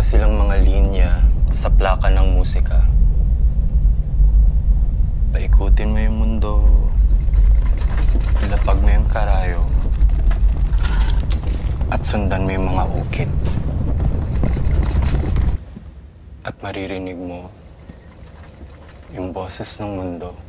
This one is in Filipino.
silang mga linya sa plaka ng musika. Paikutin mo yung mundo, ilapag mo yung karayo, at sundan mo yung mga ukit. At maririnig mo yung boses ng mundo